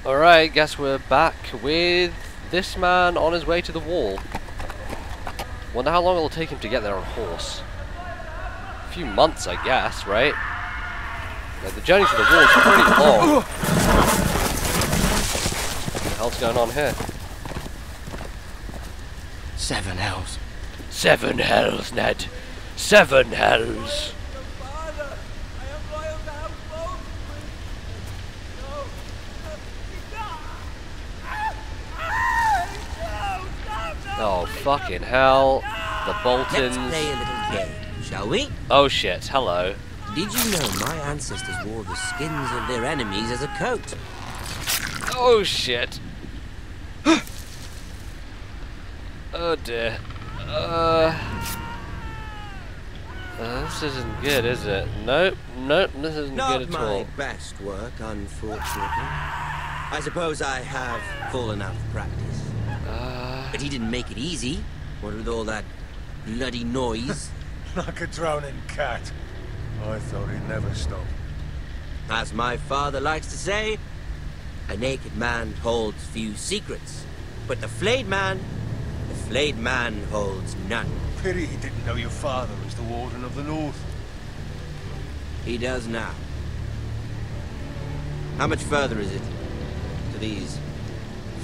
Alright, guess we're back with this man on his way to the wall. Wonder how long it'll take him to get there on horse. A few months, I guess, right? Like, the journey to the wall is pretty long. What the hell's going on here? 7 hells. 7 hells, Ned. 7 hells. Oh, fucking hell. The Boltons. Let's play a little game, shall we? Oh shit, hello. Did you know my ancestors wore the skins of their enemies as a coat? Oh shit. Oh dear. This isn't good, is it? Nope, nope, this isn't good at all. Not my best work, unfortunately. I suppose I have fallen out of practice. But he didn't make it easy. What with all that bloody noise? Like a drowning cat. I thought he'd never stop. As my father likes to say, a naked man holds few secrets. But the flayed man holds none. Pity he didn't know your father was the Warden of the North. He does now. How much further is it to these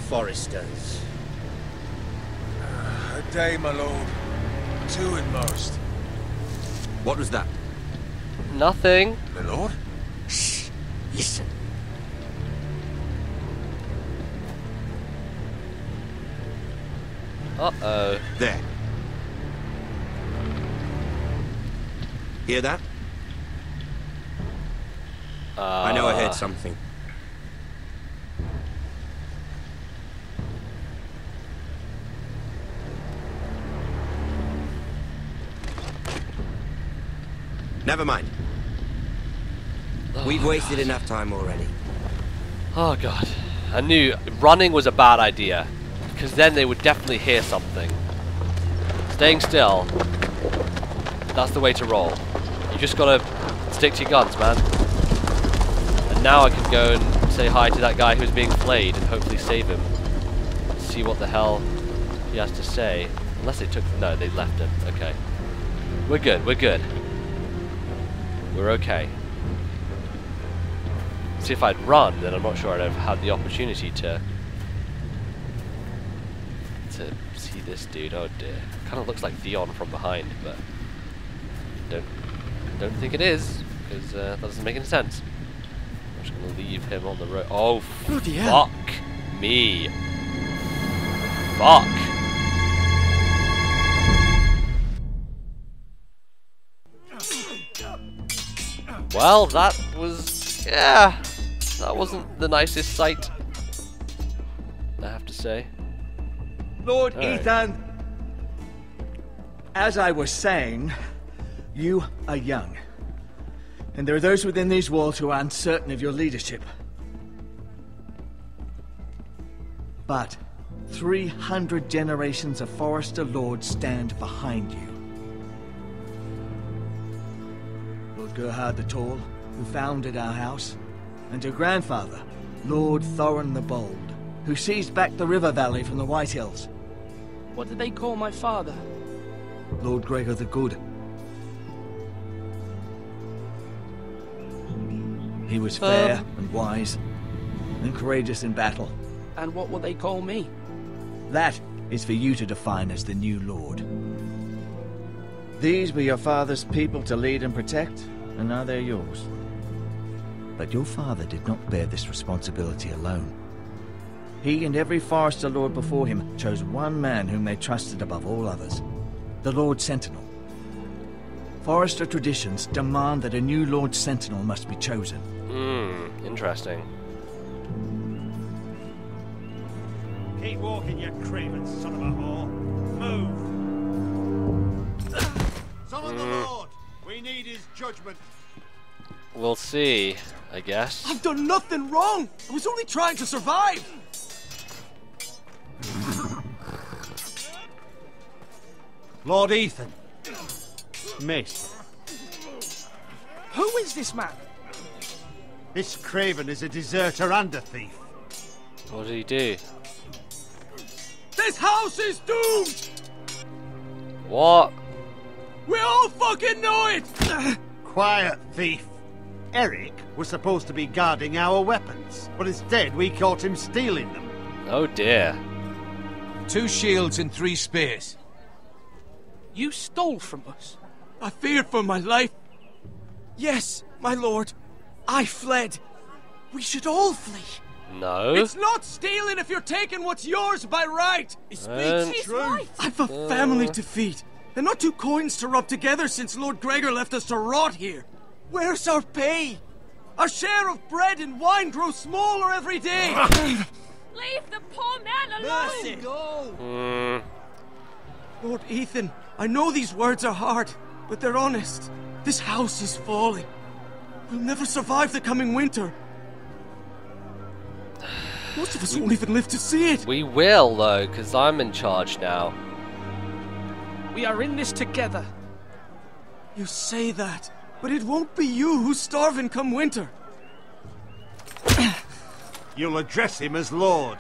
foresters? A day, my lord. 2 at most. What was that? Nothing. My lord? Shh! Listen. Uh-oh. There. Hear that? I know I heard something. Never mind. We've wasted enough time already. Oh god. I knew running was a bad idea. Because then they would definitely hear something. Staying still. That's the way to roll. You just gotta stick to your guns, man. And now I can go and say hi to that guy who's being flayed and hopefully save him. See what the hell he has to say. Unless they took... No, they left him. Okay. We're good, we're good. We're okay. See, if I'd run, then I'm not sure I'd have had the opportunity to see this dude. Oh dear. Kind of looks like Dion from behind, but don't think it is, because that doesn't make any sense. I'm just gonna leave him on the road. Oh, fuck me. Fuck. Well, that was, yeah, that wasn't the nicest sight, I have to say. Lord Ethan, as I was saying, you are young. And there are those within these walls who are uncertain of your leadership. But 300 generations of Forester Lords stand behind you. Lord Gerhard the Tall, who founded our house, and your grandfather, Lord Thorin the Bold, who seized back the river valley from the White Hills. What did they call my father? Lord Gregor the Good. He was fair and wise, and courageous in battle. And what will they call me? That is for you to define as the new Lord. These were your father's people to lead and protect, and now they're yours. But your father did not bear this responsibility alone. He and every Forester Lord before him chose one man whom they trusted above all others, the Lord Sentinel. Forester traditions demand that a new Lord Sentinel must be chosen. Interesting. Keep walking, you craven son of a whore. Move! Summon the Lord! We need his judgment. We'll see, I guess. I've done nothing wrong! I was only trying to survive! Lord Ethan. Miss. Who is this man? This craven is a deserter and a thief. What did he do? This house is doomed! What? We all fucking know it! Quiet, thief. Eric was supposed to be guarding our weapons, but instead we caught him stealing them. Oh dear. 2 shields and 3 spears. You stole from us. I feared for my life. Yes, my lord. I fled. We should all flee. No. It's not stealing if you're taking what's yours by right. He speaks truth. I've a family to feed, and not 2 coins to rub together since Lord Gregor left us to rot here. Where's our pay? Our share of bread and wine grows smaller every day. Leave the poor man alone! Mercy, go! Lord Ethan, I know these words are hard, but they're honest. This house is falling. We'll never survive the coming winter. Most of us won't even live to see it. We will, though, because I'm in charge now. We are in this together. You say that, but it won't be you who's starving come winter. You'll address him as Lord.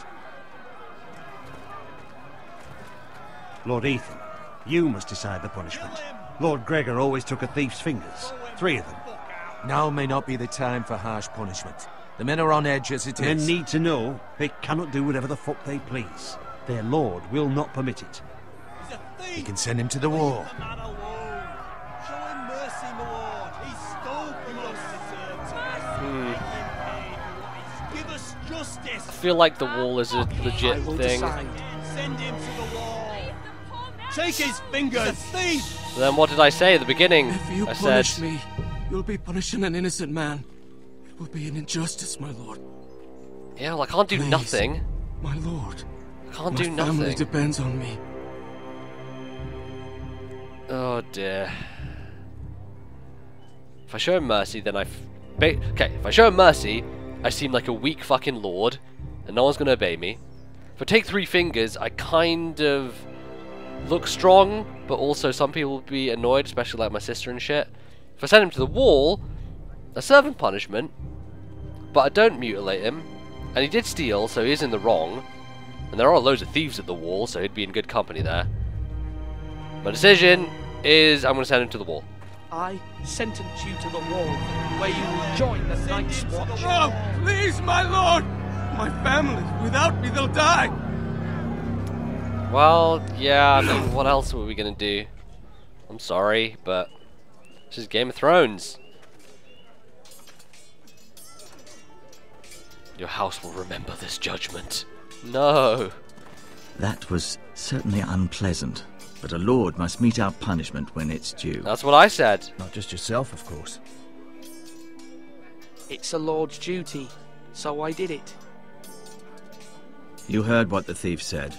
Lord Ethan, you must decide the punishment. Lord Gregor always took a thief's fingers. 3 of them. Now may not be the time for harsh punishment. The men are on edge as it is. Men need to know they cannot do whatever the fuck they please. Their lord will not permit it. You can send him to the wall. Show him mercy, my lord. He stole from us. Give us justice. I feel like the wall is a legit I will thing. decide. Send him to the wall. Take his fingers, thief. Then what did I say at the beginning? If you I punish said, me, you'll be punishing an innocent man. It will be an injustice, my lord. yeah, well, I can't do Please. nothing. My lord. I can't My do family nothing. depends on me. Oh dear. If I show him mercy, then okay, if I show him mercy, I seem like a weak fucking lord, and no one's gonna obey me. If I take 3 fingers, I kind of look strong, but also some people will be annoyed, especially like my sister and shit. If I send him to the wall, I serve him punishment, but I don't mutilate him, and he did steal, so he is in the wrong, and there are loads of thieves at the wall, so he'd be in good company there. My decision is I'm going to send him to the wall. I sentence you to the wall, where you will join the Night's Watch. No, please, my lord! My family, without me, they'll die! Well, yeah, I mean, what else were we going to do? I'm sorry, but this is Game of Thrones. Your house will remember this judgment. No. That was certainly unpleasant, but a lord must mete out punishment when it's due. That's what I said. Not just yourself, of course. It's a lord's duty, so I did it. You heard what the thief said.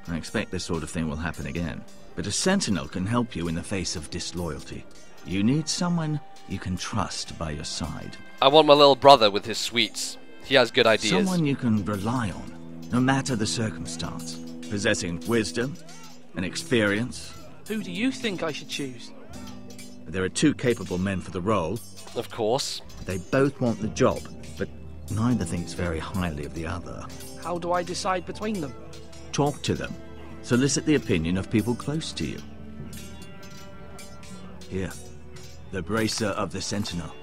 I expect this sort of thing will happen again. But a sentinel can help you in the face of disloyalty. You need someone you can trust by your side. I want my little brother with his sweets. He has good ideas. Someone you can rely on, no matter the circumstance. Possessing wisdom and experience. Who do you think I should choose? There are 2 capable men for the role. Of course. They both want the job, but neither thinks very highly of the other. How do I decide between them? Talk to them. Solicit the opinion of people close to you. Here. The bracer of the sentinel.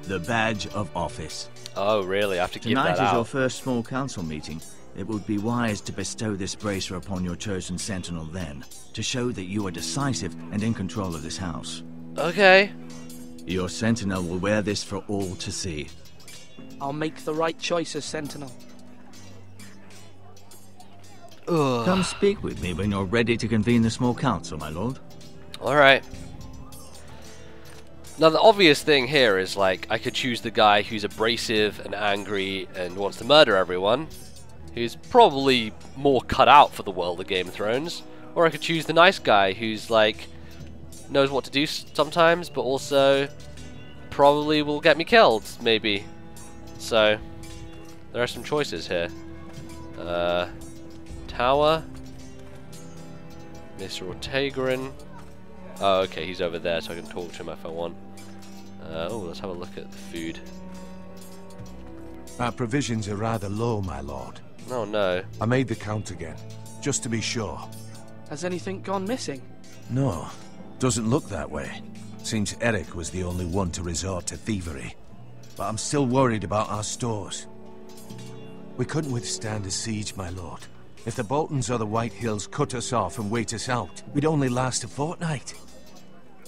The badge of office. Oh, really? I have to give Tonight that is your out. first small council meeting. It would be wise to bestow this bracer upon your chosen sentinel then, to show that you are decisive and in control of this house. Okay. Your sentinel will wear this for all to see. I'll make the right choice as sentinel. Come speak with me when you're ready to convene the small council, my lord. Alright. Now the obvious thing here is, like, I could choose the guy who's abrasive and angry and wants to murder everyone, who's probably more cut out for the world of Game of Thrones. Or I could choose the nice guy who's, like, knows what to do sometimes, but also probably will get me killed, maybe. So, there are some choices here. Tower. Mr. Ortegrin. Oh, okay, he's over there, so I can talk to him if I want. Oh, let's have a look at the food. Our provisions are rather low, my lord. Oh no. I made the count again, just to be sure. Has anything gone missing? No, doesn't look that way. Seems Eric was the only one to resort to thievery. But I'm still worried about our stores. We couldn't withstand a siege, my lord. If the Boltons or the White Hills cut us off and wait us out, we'd only last a fortnight.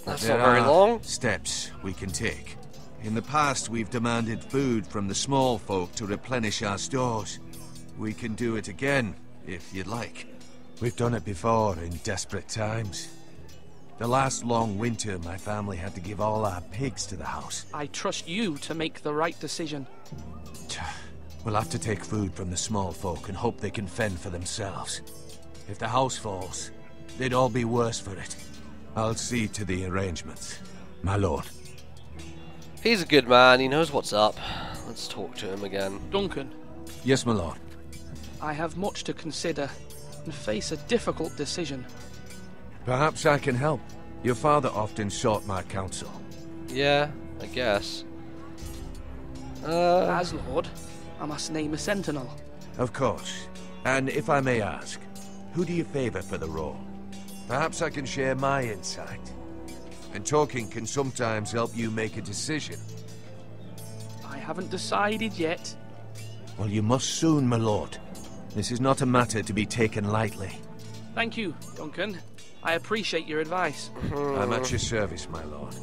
That's not very long. Steps we can take. In the past, we've demanded food from the small folk to replenish our stores. We can do it again, if you'd like. We've done it before in desperate times. The last long winter, my family had to give all our pigs to the house. I trust you to make the right decision. We'll have to take food from the small folk and hope they can fend for themselves. If the house falls, they'd all be worse for it. I'll see to the arrangements, my lord. He's a good man, he knows what's up. Let's talk to him again. Duncan. Yes, my lord. I have much to consider and face a difficult decision. Perhaps I can help. Your father often sought my counsel. Yeah, I guess. As Lord, I must name a sentinel. Of course. And if I may ask, who do you favor for the role? Perhaps I can share my insight. And talking can sometimes help you make a decision. I haven't decided yet. Well, you must soon, my lord. This is not a matter to be taken lightly. Thank you, Duncan. I appreciate your advice. I'm at your service, my lord.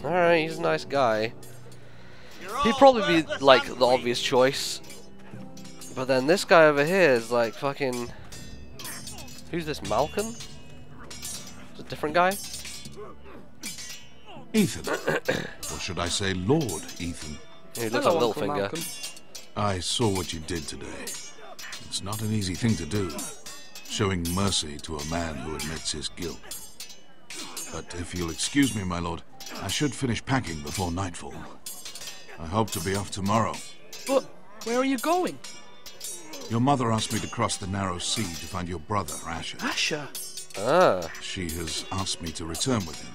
Alright, he's a nice guy. He'd probably be, like, the obvious choice. But then this guy over here is, like, fucking... Who's this, Malcolm? Is it a different guy? Ethan. Or should I say Lord Ethan? He looks Hello, like Uncle Littlefinger. Malcolm. I saw what you did today. It's not an easy thing to do, showing mercy to a man who admits his guilt. But if you'll excuse me, my lord, I should finish packing before nightfall. I hope to be off tomorrow. But where are you going? Your mother asked me to cross the narrow sea to find your brother, Asher. Asher? Ah. She has asked me to return with him,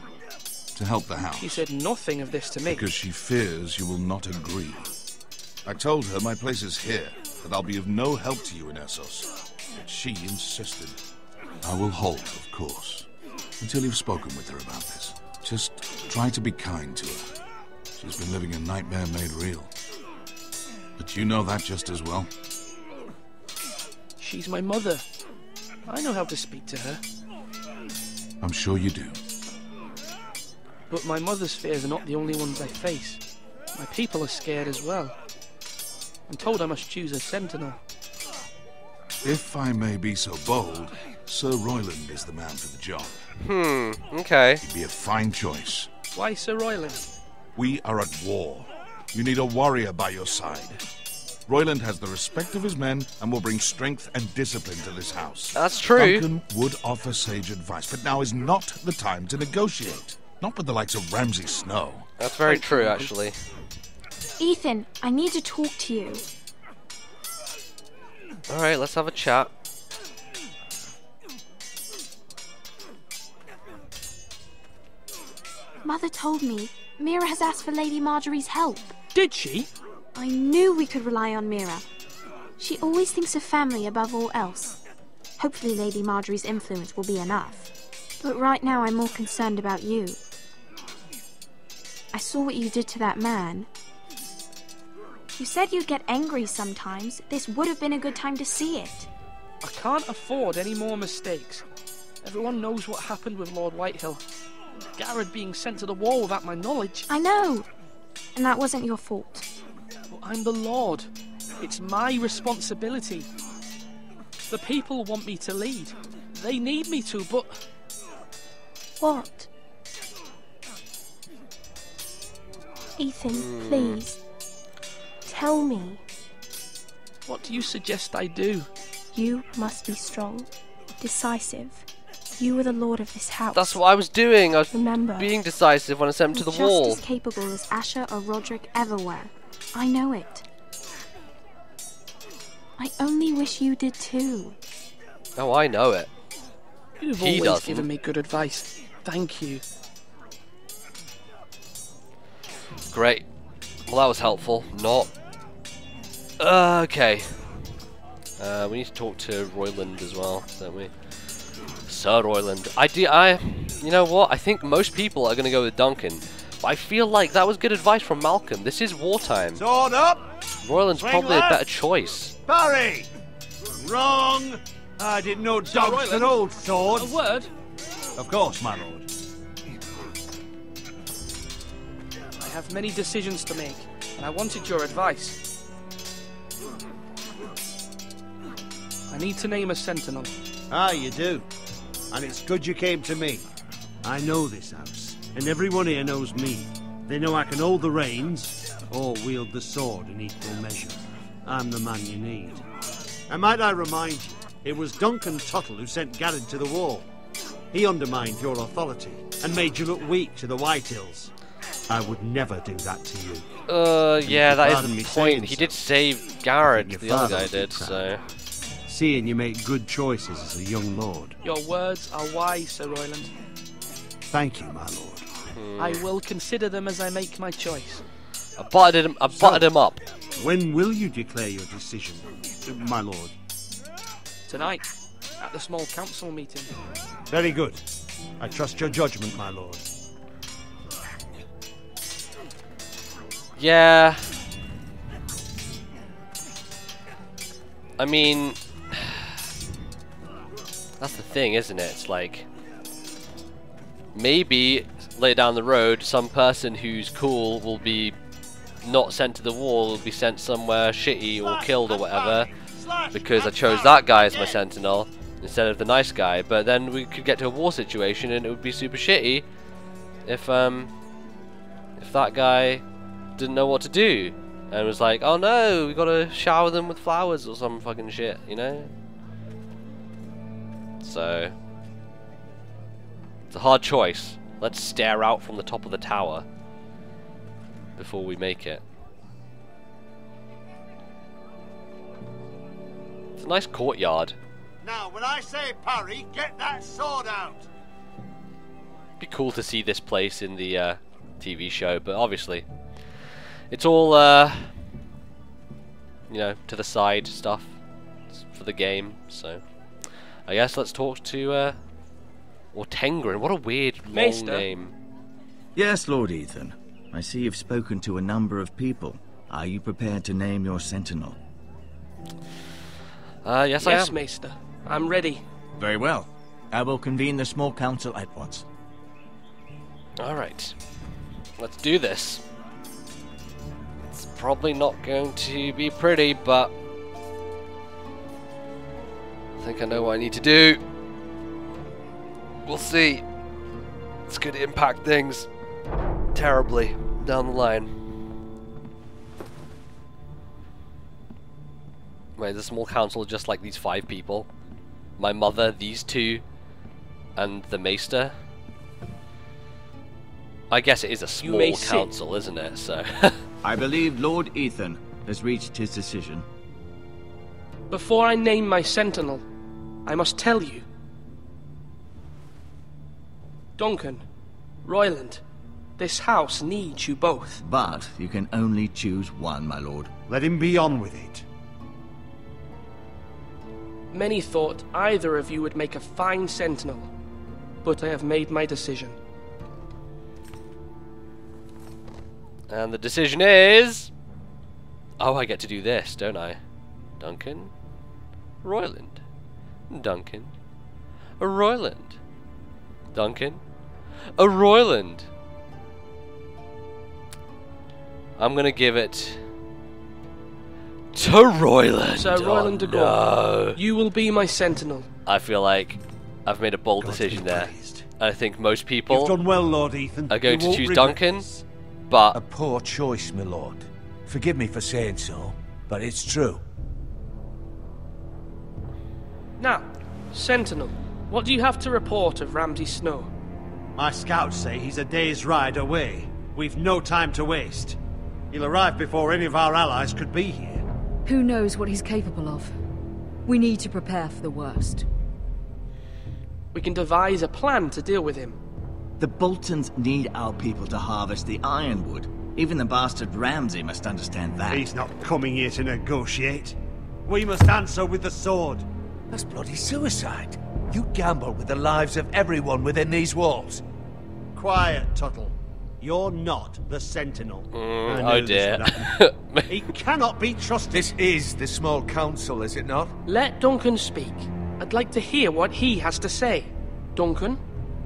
to help the house. She said nothing of this to me. Because she fears you will not agree. I told her my place is here, that I'll be of no help to you in Essos. But she insisted. I will hold, of course, until you've spoken with her about this. Just try to be kind to her. She's been living a nightmare made real. But you know that just as well. She's my mother. I know how to speak to her. I'm sure you do. But my mother's fears are not the only ones I face. My people are scared as well. I'm told I must choose a sentinel. If I may be so bold, Sir Royland is the man for the job. Okay. He'd be a fine choice. Why Sir Royland? We are at war. You need a warrior by your side. Royland has the respect of his men and will bring strength and discipline to this house. That's true. Duncan would offer sage advice, but now is not the time to negotiate. Not with the likes of Ramsay Snow. That's very true, actually. Ethan, I need to talk to you. Alright, let's have a chat. Mother told me Mira has asked for Lady Marjorie's help. Did she? I knew we could rely on Mira. She always thinks of family above all else. Hopefully Lady Marjorie's influence will be enough. But right now I'm more concerned about you. I saw what you did to that man. You said you'd get angry sometimes. This would have been a good time to see it. I can't afford any more mistakes. Everyone knows what happened with Lord Whitehill. Garrett being sent to the wall without my knowledge. I know. And that wasn't your fault. But I'm the Lord. It's my responsibility. The people want me to lead. They need me to, but... What? Ethan, please. Tell me. What do you suggest I do? You must be strong, decisive. You are the lord of this house. That's what I was doing. I was Remember, being decisive when I sent him to the wall. Just as capable as Asher or Roderick ever were. I know it. I only wish you did too. Oh, I know it. You've He always doesn't. given me good advice. Thank you. Great. Well, that was helpful. Not. Okay. We need to talk to Royland as well, don't we? Sir Royland. You know what? I think most people are going to go with Duncan. But I feel like that was good advice from Malcolm. This is wartime. Sword up! Royland's Swing probably left. a better choice. Parry! Wrong! I didn't know dogs could hold swords. A word? Of course, my lord. I have many decisions to make, and I wanted your advice. I need to name a sentinel. Ah, you do. And it's good you came to me. I know this house, and everyone here knows me. They know I can hold the reins, or wield the sword in equal measure. I'm the man you need. And might I remind you, it was Duncan Tuttle who sent Garrett to the wall. He undermined your authority, and made you look weak to the Whitehills. I would never do that to you. Yeah, that is pardon the me point. saying He so. did save Garrett, Your the other father guy would be did, proud. so... Seeing you make good choices as a young lord. Your words are wise, Sir Royland. Thank you, my lord. I will consider them as I make my choice. I butted him up. When will you declare your decision, my lord? Tonight, at the small council meeting. Very good. I trust your judgment, my lord. Yeah. I mean... That's the thing, isn't it? It's like... Maybe, later down the road, some person who's cool will be not sent to the wall, will be sent somewhere shitty or killed or whatever, because I chose that guy as my sentinel instead of the nice guy. But then we could get to a war situation and it would be super shitty if that guy didn't know what to do and was like, oh no, we gotta shower them with flowers or some fucking shit, you know? So it's a hard choice. Let's stare out from the top of the tower before we make it. It's a nice courtyard. Now, when I say parry, get that sword out. It'd be cool to see this place in the TV show, but obviously it's all you know, to the side stuff for the game. So I guess let's talk to Ortengrin. What a weird long Maester? name. Yes, Lord Ethan. I see you've spoken to a number of people. Are you prepared to name your sentinel? Yes, I Yes, am. Maester. I'm ready. Very well. I will convene the small council at once. Alright. Let's do this. It's probably not going to be pretty, but I think I know what I need to do. We'll see. It's going to impact things terribly down the line. Wait, the small council is just like these 5 people. My mother, these 2, and the maester. I guess it is a small may sit. council, isn't it? So I believe Lord Ethan has reached his decision. Before I name my sentinel, I must tell you. Duncan, Royland, this house needs you both. But you can only choose one, my lord. Let him be on with it. Many thought either of you would make a fine sentinel, but I have made my decision. and the decision is... Oh, I get to do this, don't I? Duncan, Royland, Duncan, a Royland, Duncan, a Royland. I'm gonna give it to Royland. Sir Royland de Gore, no. you will be my sentinel. I feel like I've made a bold decision there. I think most people You've done well, Lord Ethan. are going You to won't choose regret Duncan, this. but A poor choice, my lord. Forgive me for saying so, but it's true. Now, Sentinel, what do you have to report of Ramsay Snow? My scouts say he's a day's ride away. We've no time to waste. He'll arrive before any of our allies could be here. Who knows what he's capable of? We need to prepare for the worst. We can devise a plan to deal with him. The Boltons need our people to harvest the ironwood. Even the bastard Ramsay must understand that. He's not coming here to negotiate. We must answer with the sword. That's bloody suicide. You gamble with the lives of everyone within these walls. Quiet, Tuttle. You're not the Sentinel. Oh dear. He cannot be trusted. This is the small council, is it not? Let Duncan speak. I'd like to hear what he has to say. Duncan?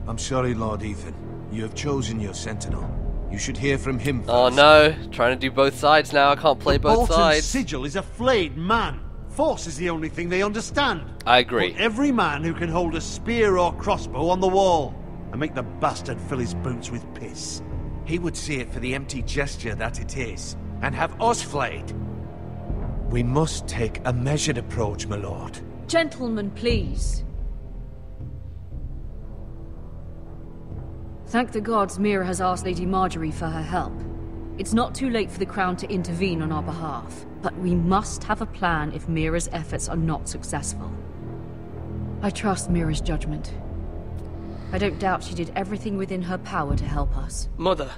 I'm sorry, Lord Ethan. You have chosen your Sentinel. You should hear from him first. Oh no, trying to do both sides now. I can't play both Bolton's sides. sigil is a flayed man. Force is the only thing they understand. I agree. Put every man who can hold a spear or crossbow on the wall, and make the bastard fill his boots with piss. He would see it for the empty gesture that it is, and have us flayed. We must take a measured approach, my lord. Gentlemen, please. Thank the gods Mira has asked Lady Marjorie for her help. It's not too late for the Crown to intervene on our behalf, but we must have a plan if Mira's efforts are not successful. I trust Mira's judgment. I don't doubt she did everything within her power to help us. Mother,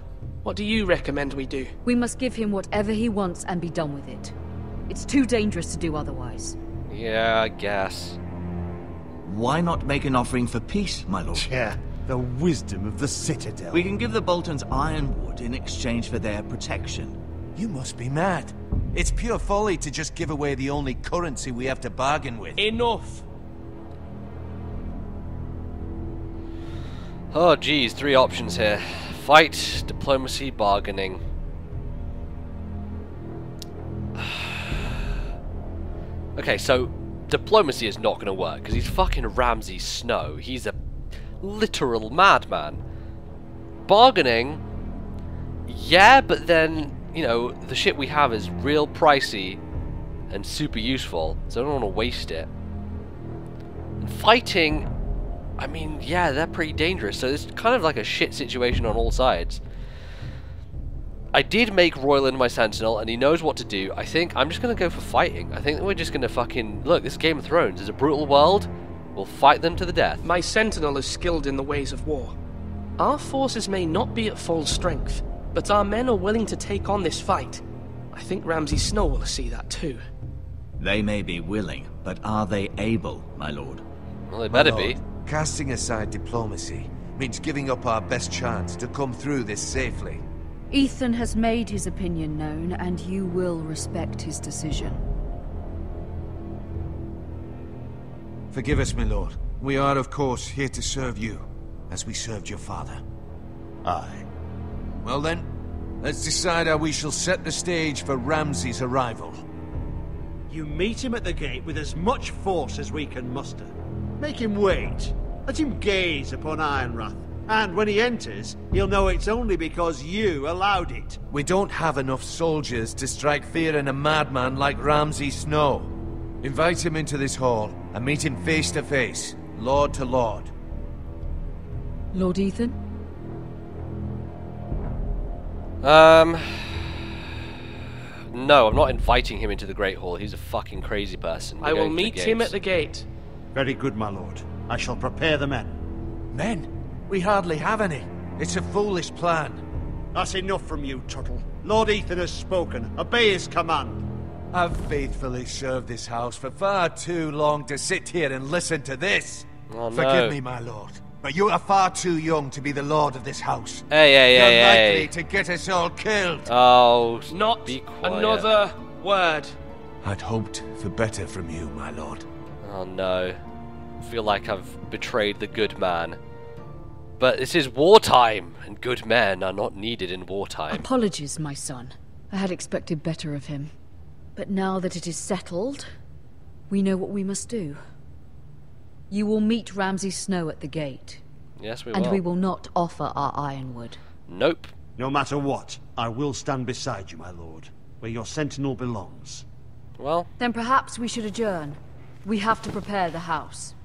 what do you recommend we do? We must give him whatever he wants and be done with it. It's too dangerous to do otherwise. Yeah, I guess. Why not make an offering for peace, my lord? Yeah, the wisdom of the Citadel. We can give the Boltons ironwood in exchange for their protection. You must be mad. It's pure folly to just give away the only currency we have to bargain with. Enough! Oh geez, 3 options here. Fight, diplomacy, bargaining. Okay, so diplomacy is not going to work because he's fucking Ramsay Snow. He's a literal madman. Bargaining, yeah, but then, you know, the shit we have is real pricey and super useful, so I don't want to waste it. And fighting, I mean, yeah, they're pretty dangerous, so it's kind of like a shit situation on all sides. I did make Royland my Sentinel, and he knows what to do. I think I'm just going to go for fighting. I think that we're just going to fucking... Look, this is Game of Thrones. It's a brutal world. We'll fight them to the death. My Sentinel is skilled in the ways of war. Our forces may not be at full strength, but our men are willing to take on this fight. I think Ramsay Snow will see that too. They may be willing, but are they able, my lord? Well, they better be. Casting aside diplomacy means giving up our best chance to come through this safely. Ethan has made his opinion known, and you will respect his decision. Forgive us, my lord. We are, of course, here to serve you, as we served your father. Aye. Well then, let's decide how we shall set the stage for Ramsay's arrival. You meet him at the gate with as much force as we can muster. Make him wait. Let him gaze upon Ironrath. And when he enters, he'll know it's only because you allowed it. We don't have enough soldiers to strike fear in a madman like Ramsay Snow. Invite him into this hall and meet him face to face, lord to lord. Lord Ethan? No, I'm not inviting him into the Great Hall. He's a fucking crazy person. I will meet him at the gate. Very good, my lord. I shall prepare the men. Men? We hardly have any. It's a foolish plan. That's enough from you, Tuttle. Lord Ethan has spoken. Obey his command. I've faithfully served this house for far too long to sit here and listen to this. Oh, no. Forgive me, my lord, but you are far too young to be the lord of this house. Hey, You're likely hey. to get us all killed. Oh, Not be quiet. another word. I'd hoped for better from you, my lord. Oh no. I feel like I've betrayed the good man. But this is wartime, and good men are not needed in wartime. Apologies, my son. I had expected better of him. But now that it is settled, we know what we must do. You will meet Ramsay Snow at the gate. Yes, we will. And we will not offer our ironwood. Nope. No matter what, I will stand beside you, my lord, where your sentinel belongs. Well... Then perhaps we should adjourn. We have to prepare the house.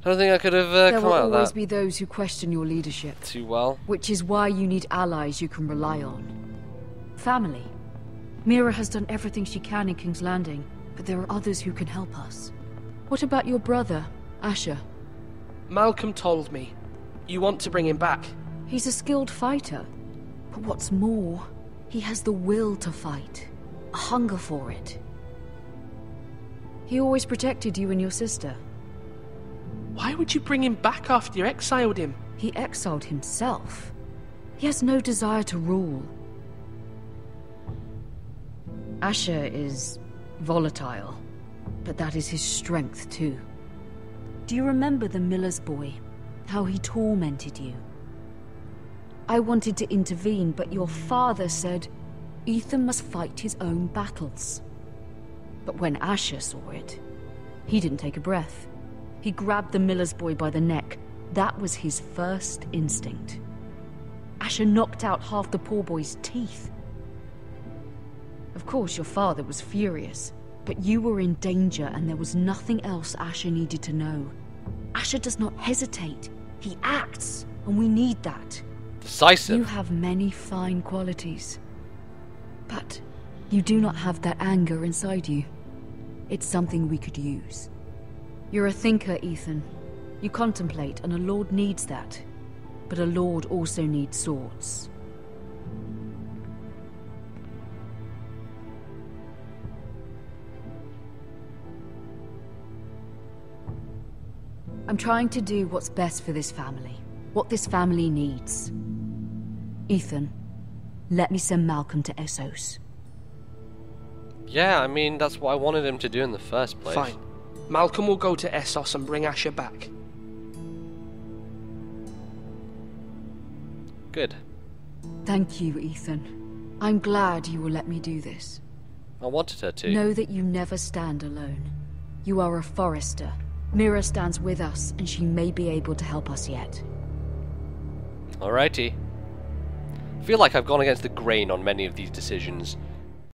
I don't think I could have There come will out of always that be those who question your leadership. too well. Which is why you need allies you can rely on. Family. Mira has done everything she can in King's Landing, but there are others who can help us. What about your brother, Asher? Malcolm told me. You want to bring him back? He's a skilled fighter. But what's more, he has the will to fight, a hunger for it. He always protected you and your sister. Why would you bring him back after you exiled him? He exiled himself. He has no desire to rule. Asher is volatile, but that is his strength too. Do you remember the miller's boy? How he tormented you? I wanted to intervene, but your father said Ethan must fight his own battles. But when Asher saw it, he didn't take a breath. He grabbed the miller's boy by the neck. That was his first instinct. Asher knocked out half the poor boy's teeth. Of course, your father was furious, but you were in danger and there was nothing else Asher needed to know. Asher does not hesitate. He acts, and we need that. Decisive. You have many fine qualities, but you do not have that anger inside you. It's something we could use. You're a thinker, Ethan. You contemplate, and a lord needs that. But a lord also needs swords. I'm trying to do what's best for this family. What this family needs. Ethan, let me send Malcolm to Essos. Yeah, I mean, that's what I wanted him to do in the first place. Fine. Malcolm will go to Essos and bring Asher back. Good. Thank you, Ethan. I'm glad you will let me do this. I wanted her to. Know that you never stand alone. You are a Forester. Mira stands with us, and she may be able to help us yet. Alrighty. I feel like I've gone against the grain on many of these decisions.